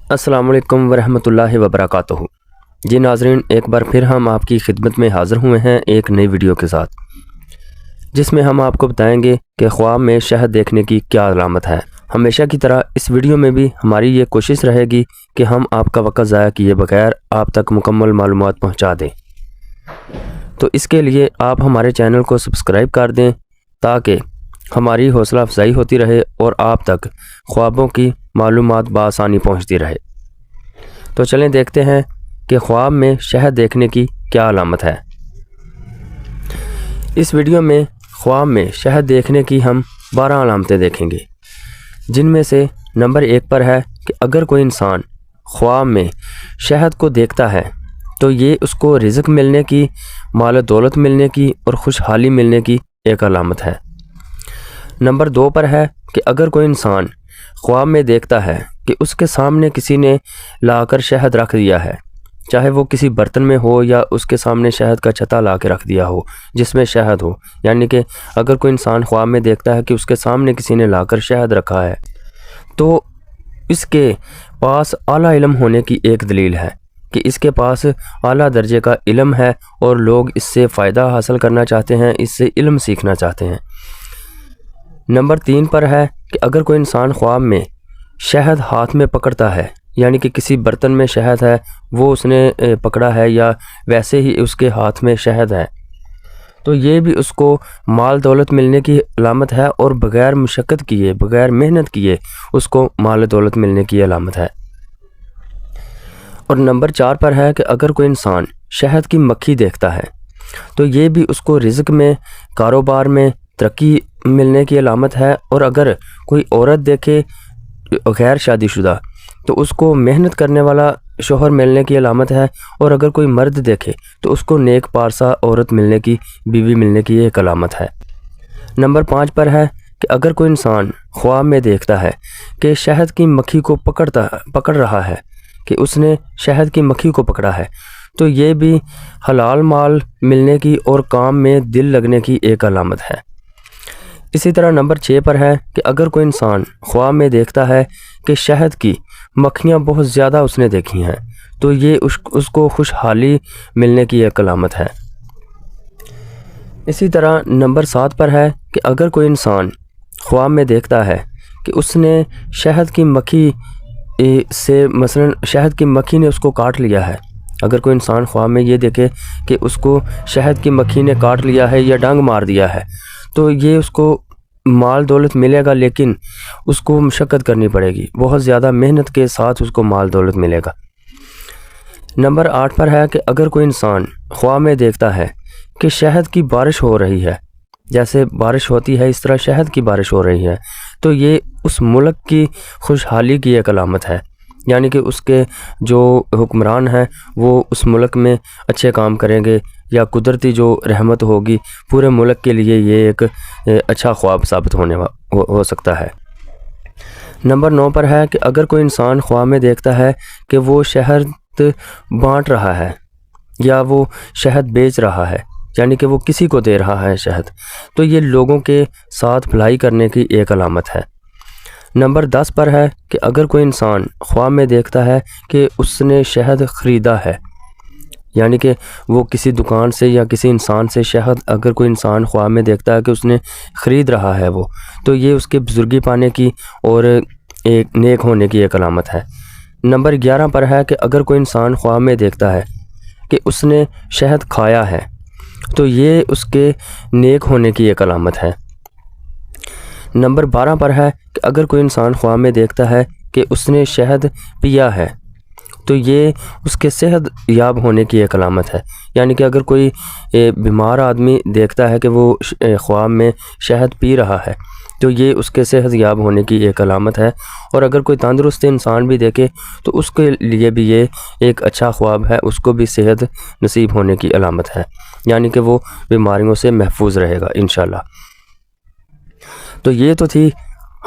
السلام علیکم ورحمۃ اللہ وبرکاتہ۔ جی ناظرین، ایک بار پھر ہم آپ کی خدمت میں حاضر ہوئے ہیں ایک نئی ویڈیو کے ساتھ، جس میں ہم آپ کو بتائیں گے کہ خواب میں شہد دیکھنے کی کیا علامت ہے۔ ہمیشہ کی طرح اس ویڈیو میں بھی ہماری یہ کوشش رہے گی کہ ہم آپ کا وقت ضائع کیے بغیر آپ تک مکمل معلومات پہنچا دیں۔ تو اس کے لیے آپ ہمارے چینل کو سبسکرائب کر دیں تاکہ ہماری حوصلہ افزائی ہوتی رہے اور آپ تک خوابوں کی معلومات بآسانی پہنچتی رہے۔ تو چلیں دیکھتے ہیں کہ خواب میں شہد دیکھنے کی کیا علامت ہے۔ اس ویڈیو میں خواب میں شہد دیکھنے کی ہم 12 علامتیں دیکھیں گے، جن میں سے نمبر 1 پر ہے کہ اگر کوئی انسان خواب میں شہد کو دیکھتا ہے تو یہ اس کو رزق ملنے کی، مال و دولت ملنے کی اور خوشحالی ملنے کی ایک علامت ہے۔ نمبر 2 پر ہے کہ اگر کوئی انسان خواب میں دیکھتا ہے کہ اس کے سامنے کسی نے لا کر شہد رکھ دیا ہے، چاہے وہ کسی برتن میں ہو یا اس کے سامنے شہد کا چھتا لا کے رکھ دیا ہو جس میں شہد ہو، یعنی کہ اگر کوئی انسان خواب میں دیکھتا ہے کہ اس کے سامنے کسی نے لا کر شہد رکھا ہے تو اس کے پاس اعلیٰ علم ہونے کی ایک دلیل ہے کہ اس کے پاس اعلیٰ درجے کا علم ہے اور لوگ اس سے فائدہ حاصل کرنا چاہتے ہیں، اس سے علم سیکھنا چاہتے ہیں۔ نمبر 3 پر ہے کہ اگر کوئی انسان خواب میں شہد ہاتھ میں پکڑتا ہے، یعنی کہ کسی برتن میں شہد ہے وہ اس نے پکڑا ہے یا ویسے ہی اس کے ہاتھ میں شہد ہے، تو یہ بھی اس کو مال دولت ملنے کی علامت ہے اور بغیر مشقت کیے، بغیر محنت کیے اس کو مال دولت ملنے کی علامت ہے۔ اور نمبر 4 پر ہے کہ اگر کوئی انسان شہد کی مکھی دیکھتا ہے تو یہ بھی اس کو رزق میں، کاروبار میں ترقی ملنے کی علامت ہے، اور اگر کوئی عورت دیکھے غیر شادی شدہ تو اس کو محنت کرنے والا شوہر ملنے کی علامت ہے، اور اگر کوئی مرد دیکھے تو اس کو نیک پارسا عورت ملنے کی، بیوی ملنے کی ایک علامت ہے۔ نمبر 5 پر ہے کہ اگر کوئی انسان خواب میں دیکھتا ہے کہ شہد کی مکھی کو پکڑ رہا ہے، کہ اس نے شہد کی مکھی کو پکڑا ہے، تو یہ بھی حلال مال ملنے کی اور کام میں دل لگنے کی ایک علامت ہے۔ اسی طرح نمبر 6 پر ہے کہ اگر کوئی انسان خواب میں دیکھتا ہے کہ شہد کی مکھیاں بہت زیادہ اس نے دیکھی ہیں تو یہ اس کو خوشحالی ملنے کی ایک علامت ہے۔ اسی طرح نمبر 7 پر ہے کہ اگر کوئی انسان خواب میں دیکھتا ہے کہ اس نے شہد کی مکھی سے، مثلا شہد کی مکھی نے اس کو کاٹ لیا ہے، اگر کوئی انسان خواب میں یہ دیکھے کہ اس کو شہد کی مکھی نے کاٹ لیا ہے یا ڈنگ مار دیا ہے، تو یہ اس کو مال دولت ملے گا، لیکن اس کو مشقت کرنی پڑے گی، بہت زیادہ محنت کے ساتھ اس کو مال دولت ملے گا۔ نمبر 8 پر ہے کہ اگر کوئی انسان خواب میں دیکھتا ہے کہ شہد کی بارش ہو رہی ہے، جیسے بارش ہوتی ہے اس طرح شہد کی بارش ہو رہی ہے، تو یہ اس ملک کی خوشحالی کی ایک علامت ہے، یعنی کہ اس کے جو حکمران ہیں وہ اس ملک میں اچھے کام کریں گے، یا قدرتی جو رحمت ہوگی پورے ملک کے لیے یہ ایک اچھا خواب ثابت ہو سکتا ہے۔ نمبر 9 پر ہے کہ اگر کوئی انسان خواب میں دیکھتا ہے کہ وہ شہد بانٹ رہا ہے یا وہ شہد بیچ رہا ہے، یعنی کہ وہ کسی کو دے رہا ہے شہد، تو یہ لوگوں کے ساتھ بھلائی کرنے کی ایک علامت ہے۔ نمبر 10 پر ہے کہ اگر کوئی انسان خواب میں دیکھتا ہے کہ اس نے شہد خریدا ہے، یعنی کہ وہ کسی دکان سے یا کسی انسان سے شہد اگر کوئی انسان خواب میں دیکھتا ہے کہ اس نے خرید رہا ہے وہ، تو یہ اس کے بزرگی پانے کی اور ایک نیک ہونے کی ایک علامت ہے۔ نمبر 11 پر ہے کہ اگر کوئی انسان خواب میں دیکھتا ہے کہ اس نے شہد کھایا ہے تو یہ اس کے نیک ہونے کی ایک علامت ہے۔ نمبر 12 پر ہے کہ اگر کوئی انسان خواب میں دیکھتا ہے کہ اس نے شہد پیا ہے تو یہ اس کے صحت یاب ہونے کی ایک علامت ہے، یعنی کہ اگر کوئی بیمار آدمی دیکھتا ہے کہ وہ خواب میں شہد پی رہا ہے تو یہ اس کے صحت یاب ہونے کی ایک علامت ہے، اور اگر کوئی تندرست انسان بھی دیکھے تو اس کے لیے بھی یہ ایک اچھا خواب ہے، اس کو بھی صحت نصیب ہونے کی علامت ہے، یعنی کہ وہ بیماریوں سے محفوظ رہے گا انشاءاللہ۔ تو یہ تو تھی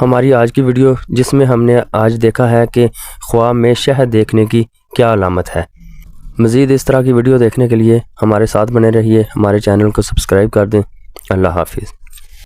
ہماری آج کی ویڈیو، جس میں ہم نے آج دیکھا ہے کہ خواب میں شہد دیکھنے کی کیا علامت ہے۔ مزید اس طرح کی ویڈیو دیکھنے کے لیے ہمارے ساتھ بنے رہیے، ہمارے چینل کو سبسکرائب کر دیں۔ اللہ حافظ۔